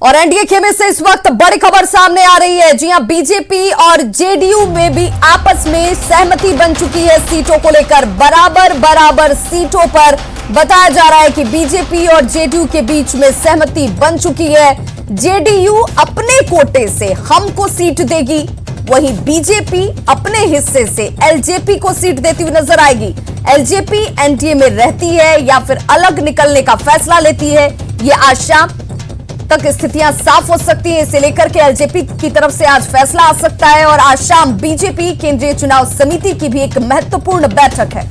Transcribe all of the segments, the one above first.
और एनडीए खेमे से इस वक्त बड़ी खबर सामने आ रही है। जी हां, बीजेपी और जेडीयू में भी आपस में सहमति बन चुकी है सीटों को लेकर। बराबर सीटों पर बताया जा रहा है कि बीजेपी और जेडीयू के बीच में सहमति बन चुकी है। जेडीयू अपने कोटे से हमको सीट देगी, वहीं बीजेपी अपने हिस्से से एलजेपी को सीट देती हुई नजर आएगी। एलजेपी एनडीए में रहती है या फिर अलग निकलने का फैसला लेती है, ये आज शाम तक स्थितियां साफ हो सकती है। इसे लेकर के एलजेपी की तरफ से आज फैसला आ सकता है और आज शाम बीजेपी केंद्रीय चुनाव समिति की भी एक महत्वपूर्ण बैठक है।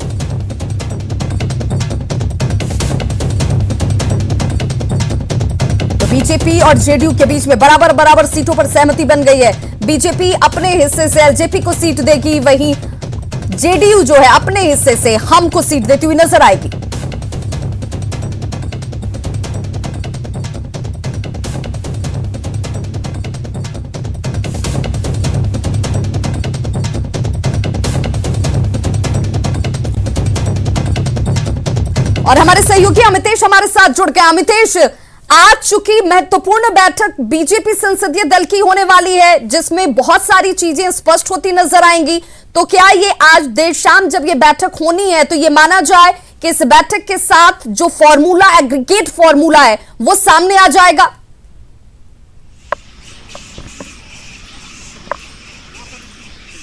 तो बीजेपी और जेडीयू के बीच में बराबर सीटों पर सहमति बन गई है। बीजेपी अपने हिस्से से एलजेपी को सीट देगी, वहीं जेडीयू जो है अपने हिस्से से हम को सीट देती हुई नजर आएगी। और हमारे सहयोगी अमितेश हमारे साथ जुड़ गए। अमितेश, आज चुकी महत्वपूर्ण बैठक बीजेपी संसदीय दल की होने वाली है, जिसमें बहुत सारी चीजें स्पष्ट होती नजर आएंगी। तो क्या ये आज देर शाम जब ये बैठक होनी है तो ये माना जाए कि इस बैठक के साथ जो फॉर्मूला, एग्रीगेट फॉर्मूला है, वो सामने आ जाएगा?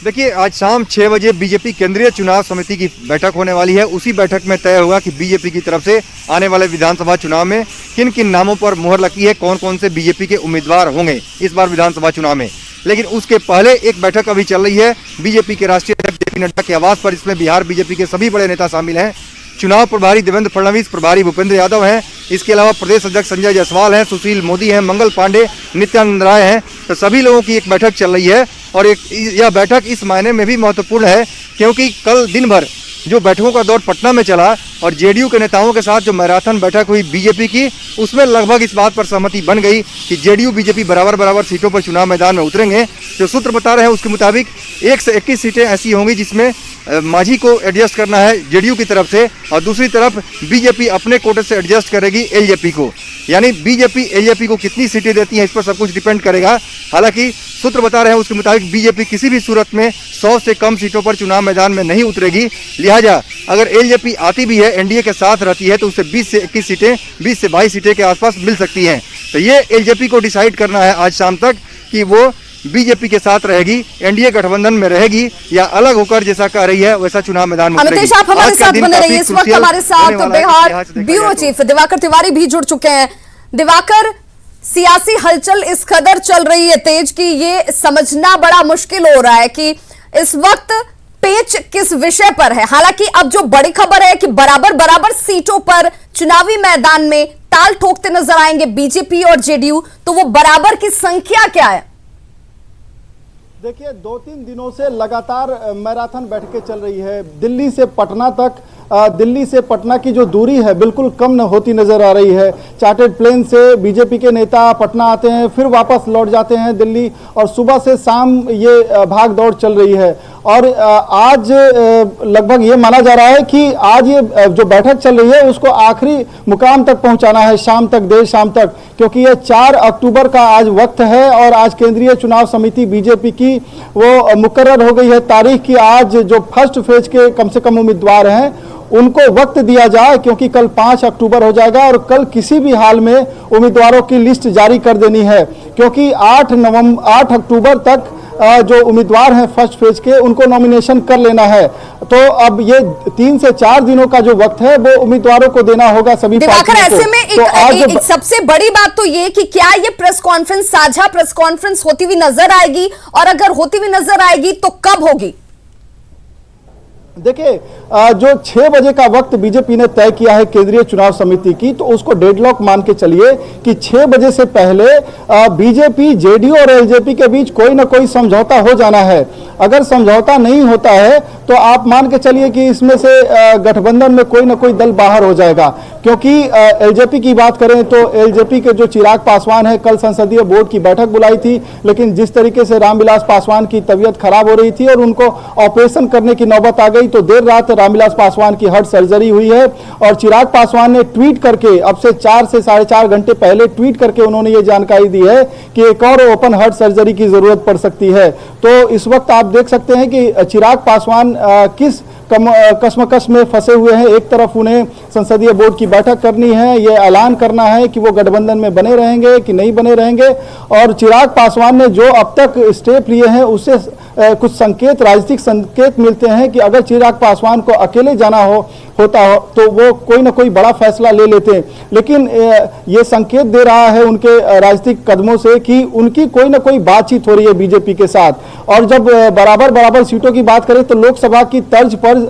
देखिए, आज शाम 6 बजे बीजेपी केंद्रीय चुनाव समिति की बैठक होने वाली है। उसी बैठक में तय होगा कि बीजेपी की तरफ से आने वाले विधानसभा चुनाव में किन किन नामों पर मुहर लगी है, कौन कौन से बीजेपी के उम्मीदवार होंगे इस बार विधानसभा चुनाव में। लेकिन उसके पहले एक बैठक अभी चल रही है बीजेपी के राष्ट्रीय अध्यक्ष जेपी नड्डा के आवास पर। इसमें बिहार बीजेपी के सभी बड़े नेता शामिल हैं। चुनाव प्रभारी देवेंद्र फडणवीस, प्रभारी भूपेंद्र यादव हैं। इसके अलावा प्रदेश अध्यक्ष संजय जायसवाल हैं, सुशील मोदी हैं, मंगल पांडे, नित्यानंद राय हैं। तो सभी लोगों की एक बैठक चल रही है और यह बैठक इस मायने में भी महत्वपूर्ण है क्योंकि कल दिन भर जो बैठकों का दौर पटना में चला और जेडीयू के नेताओं के साथ जो मैराथन बैठक हुई बीजेपी की, उसमें लगभग इस बात पर सहमति बन गई कि जेडीयू बीजेपी बराबर सीटों पर चुनाव मैदान में उतरेंगे। जो सूत्र बता रहे हैं उसके मुताबिक 1 से 21 सीटें ऐसी होंगी जिसमें मांझी को एडजस्ट करना है जेडीयू की तरफ से और दूसरी तरफ बीजेपी अपने कोटे से एडजस्ट करेगी एलजेपी को। यानी बीजेपी एलजेपी को कितनी सीटें देती हैं इस पर सब कुछ डिपेंड करेगा। हालांकि सूत्र बता रहे हैं उसके मुताबिक बीजेपी किसी भी सूरत में 100 से कम सीटों पर चुनाव मैदान में नहीं उतरेगी। लिहाजा अगर एलजेपी आती भी है, एनडीए के साथ रहती है, तो उससे 20 से 21 सीटें, 20 से 22 सीटें के आसपास मिल सकती हैं। तो ये एलजेपी को डिसाइड करना है आज शाम तक कि वो बीजेपी के साथ रहेगी, एनडीए गठबंधन में रहेगी या अलग होकर जैसा कह रही है वैसा चुनाव मैदान में उतरेगी। अमितेश, आप हमारे साथ बने रहिए। इस वक्त हमारे साथ बिहार ब्यूरो चीफ दिवाकर तिवारी भी जुड़ चुके हैं। दिवाकर, सियासी हलचल इस कदर चल रही है तेज कि ये समझना बड़ा मुश्किल हो रहा है कि इस वक्त पेच किस विषय पर है। हालांकि अब जो बड़ी खबर है कि बराबर सीटों पर चुनावी मैदान में ताल ठोकते नजर आएंगे बीजेपी और जेडीयू, तो वो बराबर की संख्या क्या है? देखिए, 2-3 दिनों से लगातार मैराथन बैठकें चल रही है। दिल्ली से पटना तक, दिल्ली से पटना की जो दूरी है बिल्कुल कम होती नजर आ रही है। चार्टर्ड प्लेन से बीजेपी के नेता पटना आते हैं, फिर वापस लौट जाते हैं दिल्ली और सुबह से शाम ये भाग दौड़ चल रही है। और आज लगभग ये माना जा रहा है कि आज ये जो बैठक चल रही है उसको आखिरी मुकाम तक पहुंचाना है, शाम तक, देर शाम तक, क्योंकि ये 4 अक्टूबर का आज वक्त है और आज केंद्रीय चुनाव समिति बीजेपी की वो मुकर्रर हो गई है तारीख की आज जो फर्स्ट फेज के कम से कम उम्मीदवार हैं उनको वक्त दिया जाए, क्योंकि कल 5 अक्टूबर हो जाएगा और कल किसी भी हाल में उम्मीदवारों की लिस्ट जारी कर देनी है, क्योंकि 8 अक्टूबर तक जो उम्मीदवार हैं फर्स्ट फेज के उनको नॉमिनेशन कर लेना है। तो अब ये 3 से 4 दिनों का जो वक्त है वो उम्मीदवारों को देना होगा सभी पार्टियों को। ऐसे में एक सबसे बड़ी बात तो ये कि क्या ये प्रेस कॉन्फ्रेंस, साझा प्रेस कॉन्फ्रेंस होती हुई नजर आएगी, और अगर होती हुई नजर आएगी तो कब होगी? देखिए, जो 6 बजे का वक्त बीजेपी ने तय किया है केंद्रीय चुनाव समिति की, तो उसको डेडलॉक मान के चलिए कि 6 बजे से पहले बीजेपी, जेडीयू और एलजेपी के बीच कोई ना कोई समझौता हो जाना है। अगर समझौता नहीं होता है तो आप मान के चलिए कि इसमें से गठबंधन में कोई ना कोई दल बाहर हो जाएगा। क्योंकि एलजेपी की बात करें तो एलजेपी के जो चिराग पासवान है, कल संसदीय बोर्ड की बैठक बुलाई थी, लेकिन जिस तरीके से रामविलास पासवान की तबीयत खराब हो रही थी और उनको ऑपरेशन करने की नौबत आ गई, तो देर रात रामविलास पासवान की हार्ट सर्जरी हुई है। और चिराग पासवान ने ट्वीट करके, अब से 4 से 4.5 घंटे पहले ट्वीट करके उन्होंने ये जानकारी दी है कि एक और ओपन हार्ट सर्जरी की जरूरत पड़ सकती है। तो इस वक्त आप देख सकते हैं कि चिराग पासवान किस कश्मकश में फंसे हुए हैं। एक तरफ उन्हें संसदीय बोर्ड की बैठक करनी है, ये ऐलान करना है कि वो गठबंधन में बने रहेंगे कि नहीं बने रहेंगे, और चिराग पासवान ने जो अब तक स्टेप लिए हैं उससे कुछ संकेत, राजनीतिक संकेत मिलते हैं कि अगर चिराग पासवान को अकेले जाना होता हो तो वो कोई ना कोई बड़ा फैसला ले लेते हैं। लेकिन ये संकेत दे रहा है उनके राजनीतिक कदमों से कि उनकी कोई ना कोई बातचीत हो रही है बीजेपी के साथ। और जब बराबर सीटों की बात करें तो लोकसभा की तर्ज पर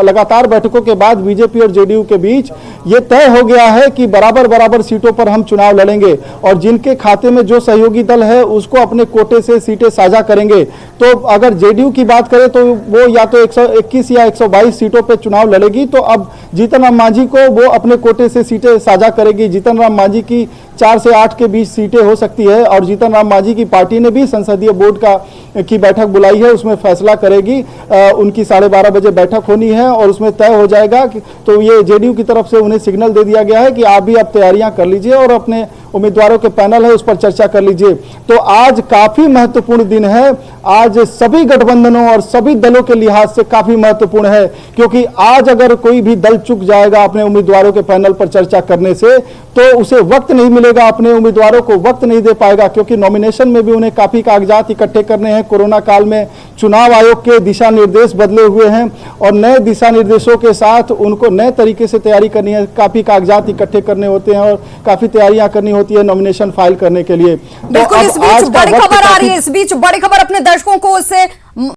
लगातार बैठकों के बाद बीजेपी और जेडीयू के बीच ये तय हो गया है कि बराबर सीटों पर हम चुनाव लड़ेंगे, और जिनके खाते में जो सहयोगी दल है उसको अपने कोटे से सीटें साझा करेंगे। तो अगर जेडीयू की बात करें तो वो या तो 121 या 122 सीटों पर चुनाव लड़ेगी, तो अब जीतन राम मांझी को वो अपने कोटे से सीटें साझा करेगी। जीतन राम मांझी की 4 से 8 के बीच सीटें हो सकती है, और जीतन राम मांझी की पार्टी ने भी संसदीय बोर्ड की बैठक बुलाई है, उसमें फैसला करेगी। उनकी 12:30 बजे बैठक होनी है और उसमें तय हो जाएगा कि, तो ये जेडीयू की तरफ से उन्हें सिग्नल दे दिया गया है कि आप भी अब तैयारियां कर लीजिए और अपने उम्मीदवारों के पैनल है उस पर चर्चा कर लीजिए। तो आज काफी महत्वपूर्ण दिन है, आज सभी गठबंधनों और सभी दलों के लिहाज से काफी महत्वपूर्ण है, क्योंकि आज अगर कोई भी दल चूक जाएगा अपने उम्मीदवारों के पैनल पर चर्चा करने से तो उसे वक्त नहीं मिलेगा, अपने उम्मीदवारों को वक्त नहीं दे पाएगा, क्योंकि नॉमिनेशन में भी उन्हें काफी कागजात इकट्ठे करने हैं। कोरोना काल में चुनाव आयोग के दिशा निर्देश बदले हुए हैं और नए दिशा निर्देशों के साथ उनको नए तरीके से तैयारी करनी है, काफी कागजात इकट्ठे करने होते हैं और काफी तैयारियां करनी होती है नॉमिनेशन फाइल करने के लिए। बिल्कुल, इस बीच बड़ी खबर आ रही है, इस बीच बड़ी खबर अपने दर्शकों को उससे